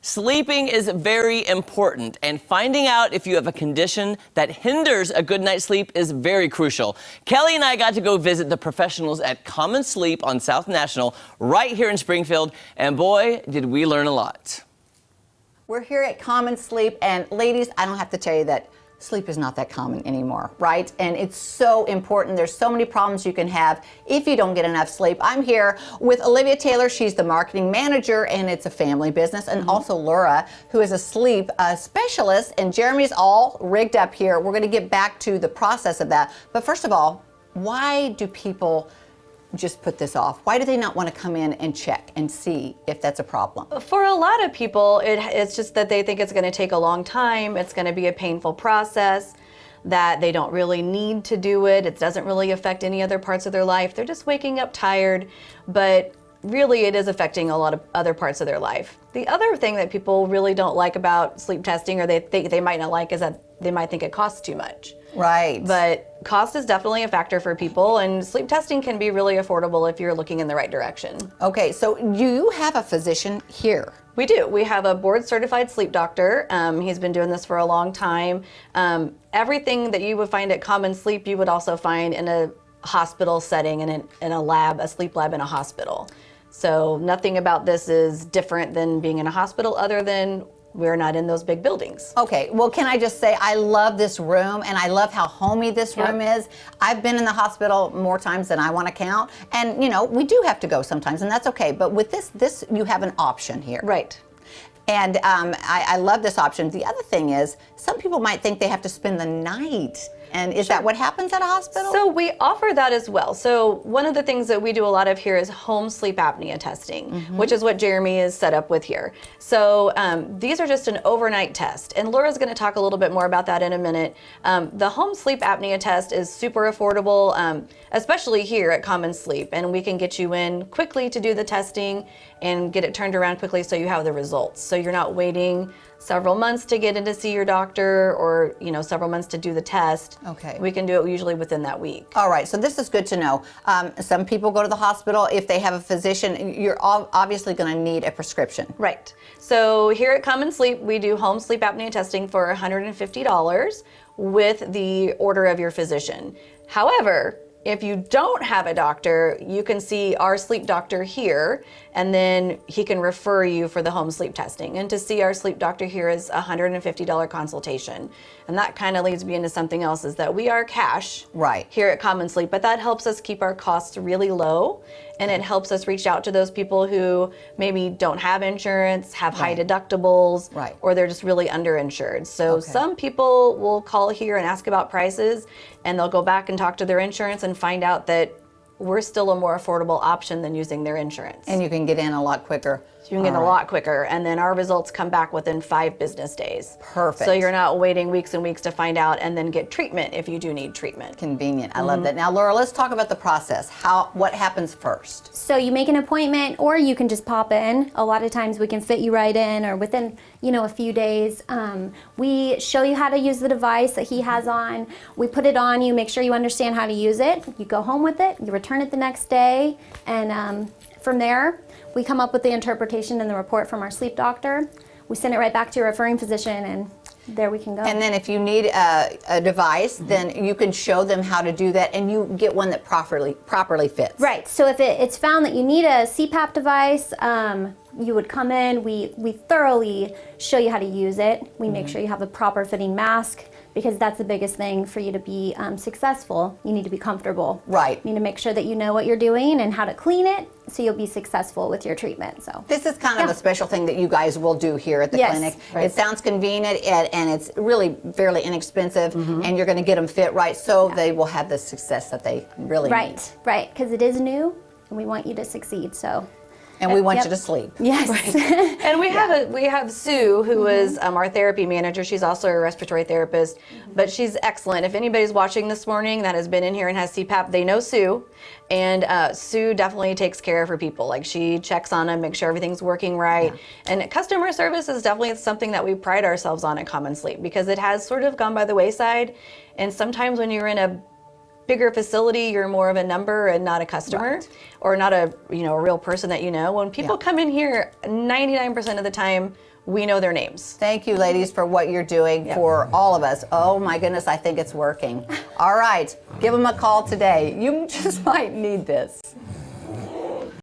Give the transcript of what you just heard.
Sleeping is very important, and finding out if you have a condition that hinders a good night's sleep is very crucial. Kelly and I got to go visit the professionals at Common Sleep on South National right here in Springfield, and boy, did we learn a lot. We're here at Common Sleep, and ladies, I don't have to tell you that sleep is not that common anymore, right? And it's so important. There's so many problems you can have if you don't get enough sleep. I'm here with Olivia Taylor. She's the marketing manager, and it's a family business. And also Laura, who is a sleep specialist. And Jeremy's all rigged up here. We're going to get back to the process of that. But first of all, why do people just put this off? Why do they not want to come in and check and see if that's a problem? For a lot of people, it's just that they think it's going to take a long time. It's going to be a painful process, that they don't really need to do it. It doesn't really affect any other parts of their life. They're just waking up tired, but really it is affecting a lot of other parts of their life. The other thing that people really don't like about sleep testing, or they think they might not like, is that they might think it costs too much. Right. But cost is definitely a factor for people, and sleep testing can be really affordable if you're looking in the right direction. Okay, so you have a physician here. We do. We have a board-certified sleep doctor. He's been doing this for a long time. Everything that you would find at Common Sleep, you would also find in a hospital setting and in a lab, a sleep lab in a hospital. So nothing about this is different than being in a hospital, other than we're not in those big buildings. Okay, well, can I just say, I love this room, and I love how homey this room is. I've been in the hospital more times than I want to count, and you know, we do have to go sometimes, and that's okay. But with this you have an option here. Right. And I love this option. The other thing is, some people might think they have to spend the night. And is that what happens at a hospital? So we offer that as well. So one of the things that we do a lot of here is home sleep apnea testing, which is what Jeremy is set up with here. So these are just an overnight test. And Laura's going to talk a little bit more about that in a minute. The home sleep apnea test is super affordable, especially here at Common Sleep. And we can get you in quickly to do the testing and get it turned around quickly so you have the results. So you're not waiting several months to get in to see your doctor, or several months to do the test. Okay. We can do it usually within that week. All right, so this is good to know. Some people go to the hospital. If they have a physician, you're obviously going to need a prescription. Right. So here at Common Sleep, we do home sleep apnea testing for $150 with the order of your physician. However, if you don't have a doctor, you can see our sleep doctor here, and then he can refer you for the home sleep testing. And to see our sleep doctor here is a $150 consultation. And that kind of leads me into something else, is that we are cash here at Common Sleep, but that helps us keep our costs really low, and it helps us reach out to those people who maybe don't have insurance, have high deductibles, or they're just really underinsured. So some people will call here and ask about prices, and they'll go back and talk to their insurance and find out that we're still a more affordable option than using their insurance. And you can get in a lot quicker. So you can get a lot quicker, and then our results come back within 5 business days. Perfect. So you're not waiting weeks and weeks to find out and then get treatment if you do need treatment. Convenient. I love that. Now, Laura, let's talk about the process. What happens first? So you make an appointment, or you can just pop in. A lot of times we can fit you right in, or within a few days. We show you how to use the device that he has on. We put it on you, make sure you understand how to use it. You go home with it, you return it the next day, and from there, we come up with the interpretation and the report from our sleep doctor. We send it right back to your referring physician, and there we can go. And then if you need a device, then you can show them how to do that, and you get one that properly fits. Right. So if it's found that you need a CPAP device, you would come in. We thoroughly show you how to use it. We make sure you have a proper fitting mask, because that's the biggest thing for you to be successful. You need to be comfortable. Right. You need to make sure that you know what you're doing and how to clean it, so you'll be successful with your treatment. So this is kind of a special thing that you guys will do here at the clinic. It sounds convenient, and it's really fairly inexpensive, and you're going to get them fit right, so they will have the success that they really need. Right, because it is new, and we want you to succeed. So. And we want you to sleep. Yes. Right. And we have Sue, who is our therapy manager. She's also a respiratory therapist, but she's excellent. If anybody's watching this morning that has been in here and has CPAP, they know Sue. And Sue definitely takes care of her people. Like, she checks on them, makes sure everything's working right. And customer service is definitely something that we pride ourselves on at Common Sleep, because it has sort of gone by the wayside. And sometimes when you're in a bigger facility, you're more of a number and not a customer, Right. or not a a real person that you know. When people Yeah. come in here, 99% of the time, we know their names. Thank you, ladies, for what you're doing for all of us. Oh my goodness, I think it's working. All right, give them a call today. You just might need this.